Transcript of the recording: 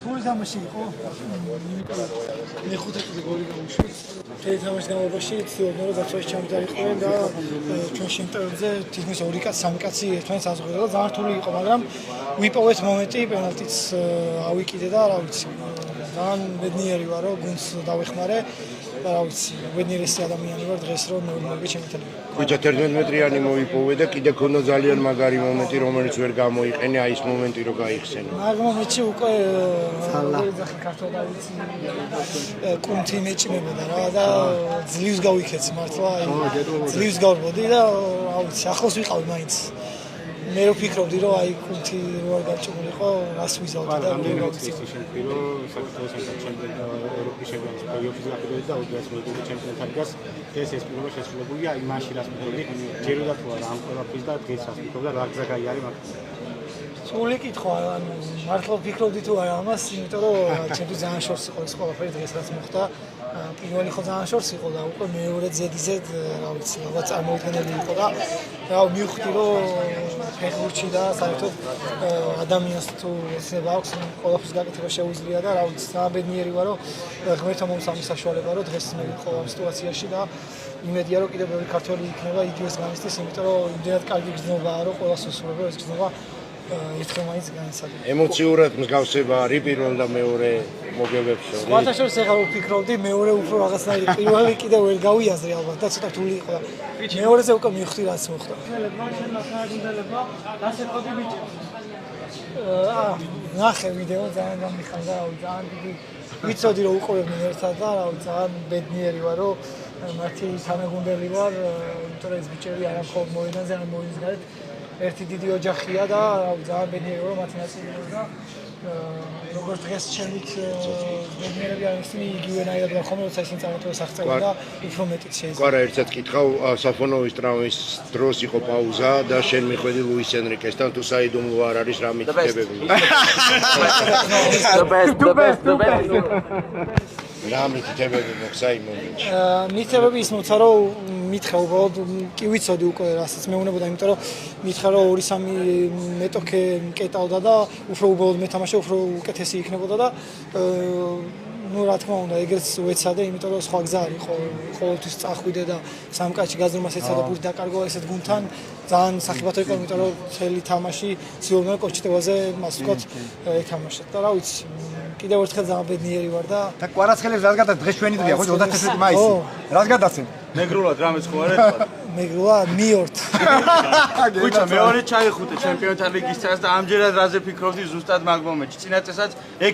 გოლის ამაში იყო. მეხუთე წუთი გოლი გამოუშვა. მთელი თამაშის განმავლობაში ცდილობდნენ რომ გაცვაში ჩამოიტარიყვნენ და ჩვენ შემტევებზე თითქმის 2 კაცი, 3 კაცი ერთმანეთს აზღვრებდა და ძალიან რთული იყო, მაგრამ ვიპოვეთ მომენტი, პენალტიც ავიკიდე და რა ვიცი. ძალიან ბედნიერი ვარ რომ გუნდს დავეხმარე და რა ვიცი, ბედნიერესი ადამიანი ვარ დღეს რომ ნორმალურად შემიტანები. ხუჭა 11 მეტრიანი მოიპოვე და კიდე ქონდა ძალიან მაგარი მომენტი, რომელიც ვერ გამოიყენე, აი ეს მომენტი რო გაიხსენე. მაგ მომენტში უკვე ორი ქართულად ვიცი კუნთი მეჭიმებოდა რა და ძლივს გავიქეცი მართლა აი ძლივს გავბოდი და რა ვიცი ახლოს ვიყავი მაინც მე რო ფიქრობდი რომ აი კუნთი რო არ გაჭიმულიყო რას ვიზავდი და მე გავიცი შემფირო საქართველოს ჩემპიონატ ევროპის ჩემპიონატის პლეი-ოფის გაფრთხილებით და 20 მოიგო ჩემპიონატ ლიგას ეს პირობა შესრულებულია იმაში რაც მქონდი ჯეროდა თუ არა ამ ყველაფრის და დღეს რაც მქონდა რა გზა გაიარე მაგ სული კითხვა ანუ მართლა ვფიქრობდი თუ არა ამას იმიტომ რომ ჩემთვის ძალიან შორს იყო ეს ყველაფერი დღეს რაც მოხდა პირველი ხო ძალიან შორს იყო და უკვე მეორე ზედიზე რა ვიცი ალბათ წარმოუდგენელი იყო და მივხვდი რომ ფეხბურთში და საერთოდ ადამიანს თუ ეცნება აქვს ყველაფრის გაკეთება შეუძლია და რა ვიცი ძალიან ბედნიერი ვარ რომ ღმერთმა მომსამი საშუალება რომ დღეს მე ვიყო ამ სიტუაციაში და იმედია რომ კიდევ ბევრი ქართველი იქნება იგივეს განიცდის იმიტომ რომ იმდენად კარგი გრძნობაა რომ ყველას უსურვებ ეს გრძნობა ერთხელ მაინც განიცადა. ემოციურად მსგავსება არის პირველ და მეორე მოგებებს შორის. სხვათა შორის ეხლა ვფიქრობდი მეორე უფრო რაღაცნაირი პირველი კიდევ ვერ გავიაზრე ალბათ და ცოტა რთული იყო და მეორეზე უკვე მივხვდი რაც მოხდა. ნახე ვიდეო ძალიან გამიხარდა ძალიან დიდი ვიცოდი რომ უყურებდნენ ერთად და ძალიან ბედნიერი ვარ რომ მათი თანაგუნდელი ვარ იმიტომ რომ ეს ბიჭები არა მხოლოდ მოედანზე არა მოედის გარეთ ერთი დიდი ოჯახია და ძალიან ბედნიერი ვარ მათი ნაწილი და როგორც დღეს ჩემით ბედნიერები არის ისინი იგივენაირად გახომა როცა ისინი წარმატებას აღწევენ და უფრო მეტიც შეიძლება. კვარა ერთად კითხავ საფონოვის ტრავმის დროს იყო პაუზა და შენ მიხვედი ლუის ენრიკესთან თუ საიდუმლო არ არის რა მითითებები. The best. რა მითითებები მოხდა იმ მომენტში? მითითებები ის მოცა რომ მითხრა უბრალოდ კი ვიცოდი უკვე რასაც მეუნებოდა იმიტომ რომ მითხრა რომ 2-3 მეტოქე მკეტავდა და უფრო უბრალოდ მეთამაშე უფრო უკეთესი იქნებოდა და ну რა თქმა უნდა ეგრეც ვეცადე იმიტომ რომ სხვა გზა არის ყოველთვის წახვიდე და სამკაცში გაზრმას ეცადე ბურთი დაკარგო ესეთ გუნდთან ძალიან სახიფათო იყო იმიტომ რომ მთელი თამაში ცდილობდნენ კოჩიტევაზე მას ვთქვათ ეთამაშოთ და რა ვიცი კიდევ ერთხელ ძალიან ბედნიერი ვარ და კვარაცხელებს რას გადადა დღეს ჩვენი დღეა ხო 31 მაისი რას გადაცემ მეგრულად რამე სხვა არ ეთქვა მეგრულა მიორთ ხუჭა მეორე ჩაიხუტე ჩემპიონთა ლიგის წელს და ამჯერად რაზე ფიქრობდი ზუსტად მაგ მომენტში წინა წელსაც ეგ